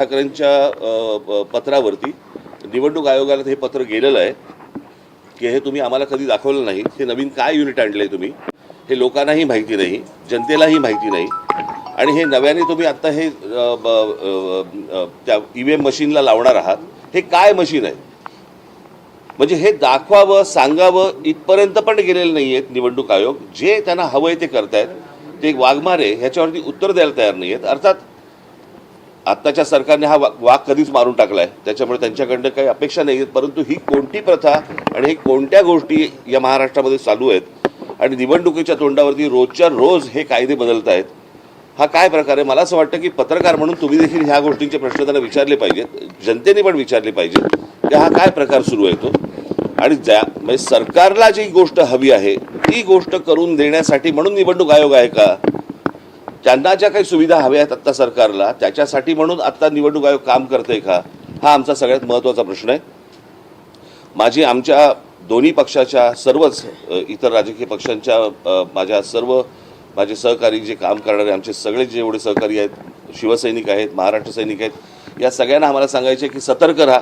ठाकरेंच्या पत्रावरती निवडणूक आयोगाला हे पत्र गेलेलं आहे की हे तुम्ही आम्हाला कधी दाखवलं नाही, हे नवीन काय युनिट आणलंय तुम्ही, हे लोकांनाही माहिती नाही, जनतेलाही माहिती नाही. आणि हे नव्याने तुम्ही आता हे त्या ईव्हीएम मशीनला लावणार आहात, हे काय मशीन आहे? म्हणजे हे दाखवावं, सांगावं इथपर्यंत पण गेलेले नाही आहेत निवडणूक आयोग. जे त्यांना हवंय ते करतायत, ते वाघमारे ह्याच्यावरती उत्तर द्यायला तयार नाही आहेत. अर्थात आत्ताच्या सरकारने हा वाघ कधीच मारून टाकलाय, त्याच्यामुळे त्यांच्याकडनं काही अपेक्षा नाही आहेत. परंतु ही कोणती प्रथा आणि ही कोणत्या गोष्टी या महाराष्ट्रामध्ये चालू आहेत आणि निवडणुकीच्या तोंडावरती रोजच्या रोज हे कायदे बदलत आहेत, हा काय प्रकार आहे? मला असं वाटतं की पत्रकार म्हणून तुम्ही देखील ह्या गोष्टींचे प्रश्न त्यांना विचारले पाहिजेत, जनतेने पण विचारले पाहिजेत की हा काय प्रकार सुरू आहे तो. आणि म्हणजे सरकारला जी गोष्ट हवी आहे ती गोष्ट करून देण्यासाठी म्हणून निवडणूक आयोग आहे का? त्यांना ज्या काही सुविधा हव्या आहेत आत्ता सरकारला, त्याच्यासाठी म्हणून आत्ता निवडणूक आयोग काम करतंय का? हा आमचा सगळ्यात महत्त्वाचा प्रश्न आहे. आमच्या दोन्ही पक्षाच्या, सर्वच इतर राजकीय पक्षांच्या, माझे सहकारी जे काम करणारे आमचे सगळे जेवढे सहकारी आहेत, शिवसैनिक आहेत, महाराष्ट्र सैनिक आहेत, या सगळ्यांना आम्हाला सांगायचे की सतर्क राहा,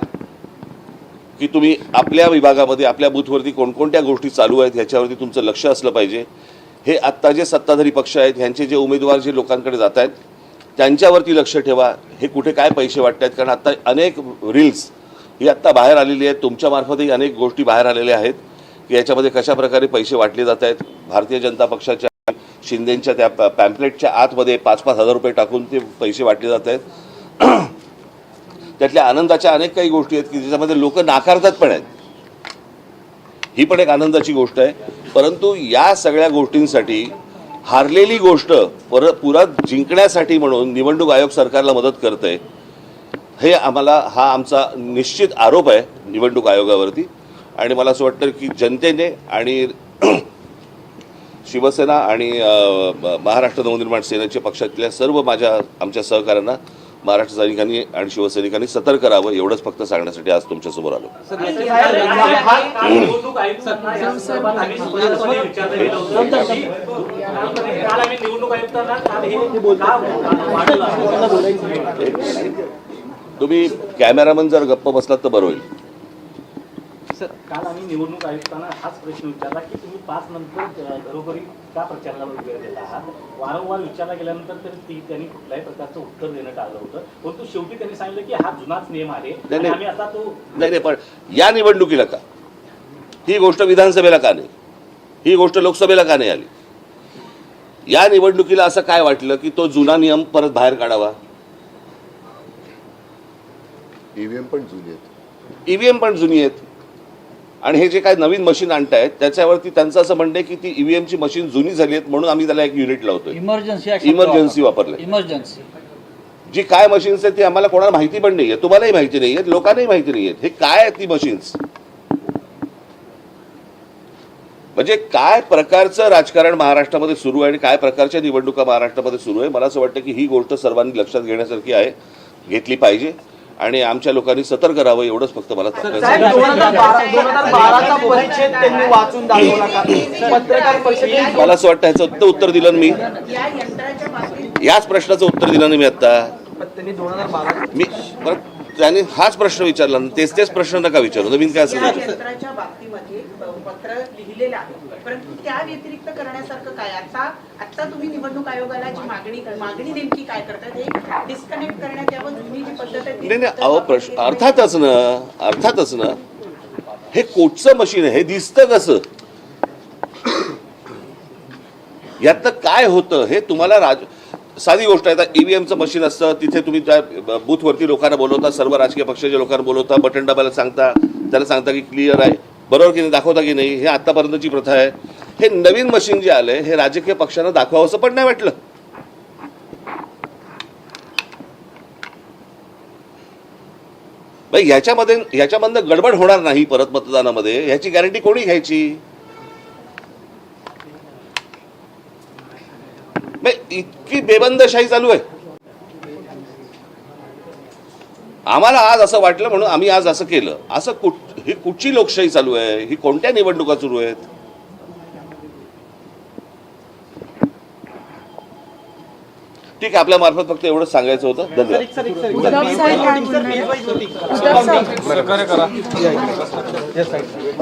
की तुम्ही आपल्या विभागामध्ये आपल्या बूथवरती कोणकोणत्या गोष्टी चालू आहेत ह्याच्यावरती तुमचं लक्ष असलं पाहिजे. हे आत्ता जे सत्ताधारी पक्ष आहेत ह्यांचे जे उमेदवार जे लोकांकडे जात आहेत त्यांच्यावरती लक्ष ठेवा. हे कुठे काय पैसे वाटत आहेत, कारण आत्ता अनेक रील्स ही आत्ता बाहेर आलेली आहेत, तुमच्यामार्फतही अनेक गोष्टी बाहेर आलेल्या आहेत की याच्यामध्ये कशाप्रकारे पैसे वाटले जात आहेत. भारतीय जनता पक्षाच्या शिंदेंच्या त्या पॅम्पलेटच्या आतमध्ये 5-5 हजार रुपये टाकून ते पैसे वाटले जात आहेत. त्यातल्या आनंदाच्या अनेक काही गोष्टी आहेत की ज्याच्यामध्ये लोक नाकारतात पण आहेत. ही पण एक आनंदाची गोष्ट आहे. परंतु या सगळ्या गोष्टींसाठी हारलेली गोष्ट परत जिंकण्यासाठी म्हणून निवडणूक आयोग सरकारला मदत करतंय, हे हा आमचा निश्चित आरोप आहे निवडणूक आयोगावरती. आणि मला असं वाटतं की जनतेने आणि शिवसेना आणि महाराष्ट्र नवनिर्माण सेनेच्या पक्षातल्या सर्व आमच्या सहकाऱ्यांना, महाराष्ट्र सैनिकांनी आणि शिवसैनिकांनी सतर्क करावं, एवढंच फक्त सांगण्यासाठी आज तुमच्यासमोर आलो. तुम्ही कॅमेरामन जर गप्प बसलात तर बरं होईल. सर, काल आम्ही निवडणूक आयुक्तांना हाच प्रश्न विचारला की तुम्ही 5 नंतर घरोघरी का प्रचाराला वगैरे देत आहात. वारंवार विचारला गेल्यानंतर त्यांनी कुठल्याही प्रकारचं उत्तर देणं टाळलं होतं. परंतु शेवटी त्यांनी सांगितलं की हा जुनाच नियम आहे आणि आम्ही आता तो नाही. पण या निवडणुकीला का? ही गोष्ट विधानसभेला का नाही? ही गोष्ट लोकसभेला का नाही आली? या निवडणुकीला असं काय वाटलं की तो जुना नियम परत बाहेर काढावा? ईव्हीएम पण जुनी आहेत आणि हे जे काय नवीन मशीन आणतायत त्याच्यावरती त्यांचं असं म्हणणं आहे की ती ईव्हीएमची मशीन जुनी झाली आहेत म्हणून आम्ही त्याला एक युनिट लावतोय. इमर्जन्सी वापरले. इमर्जन्सी जी काय मशीन्स आहेत ती आम्हाला कोणाला माहिती पण नाहीये, तुम्हालाही माहिती नाहीये, लोकांनाही माहिती नाहीये हे काय आहेत ती मशीन्स. म्हणजे काय प्रकारचं राजकारण महाराष्ट्रामध्ये सुरू आहे आणि काय प्रकारच्या निवडणुका महाराष्ट्रामध्ये सुरू आहे. मला असं वाटतं की ही गोष्ट सर्वांनी लक्षात घेण्यासारखी आहे, घेतली पाहिजे आणि आमच्या लोकांनी सतर्क राहावं, एवढंच फक्त मला मला असं वाटतं ह्याचं उत्तर दिलं मी, याच प्रश्नाचं उत्तर दिलं नाही मी आता. मी परत त्यांनी हाच प्रश्न विचारला, तेच प्रश्न नका विचारू, नवीन काय असेल पत्र लिहिलेलं आहे. परंतु त्या व्यतिरिक्त करण्यासारखं काय? आता तुम्ही निवडणूक आयोगाला जी मागणी नेमकी काय करतात हे डिस्कनेक्ट करण्यात यावं, जुनी जी पद्धत आहे. नाही अहो प्रश्न अर्थातच ना हे कोटचं मशीन आहे, हे दिसतं कसं? यातनं काय होतं हे तुम्हाला साधी गोष्ट आहे. आता ईव्हीएमचं मशीन असतं, तिथे तुम्ही त्या बूथवरती लोकांना बोलवता, सर्व राजकीय पक्षाच्या लोकांना बोलवता, बटन दाबायला सांगता, त्याला सांगता की क्लिअर आहे, बरोबर की नाही, दाखवता की नाही. हे आतापर्यंतची प्रथा आहे. हे नवीन मशीन जे आलंय हे राजकीय पक्षांना दाखवावं असं पण नाही वाटलं. ह्याच्यामधनं गडबड होणार नाही परत मतदानामध्ये, ह्याची गॅरंटी कोणी घ्यायची? इतकी बेबंदशाही चालू आहे. आम्हाला आज असं वाटलं म्हणून आम्ही आज असं केलं. ही कुठची लोकशाही चालू आहे? ही कोणत्या निवडणुका सुरू आहेत? ठीक आहे, आपल्या मार्फत फक्त एवढंच सांगायचं होतं. धन्यवाद. उद्धव साहेब काय बोलणार? उद्धव साहेब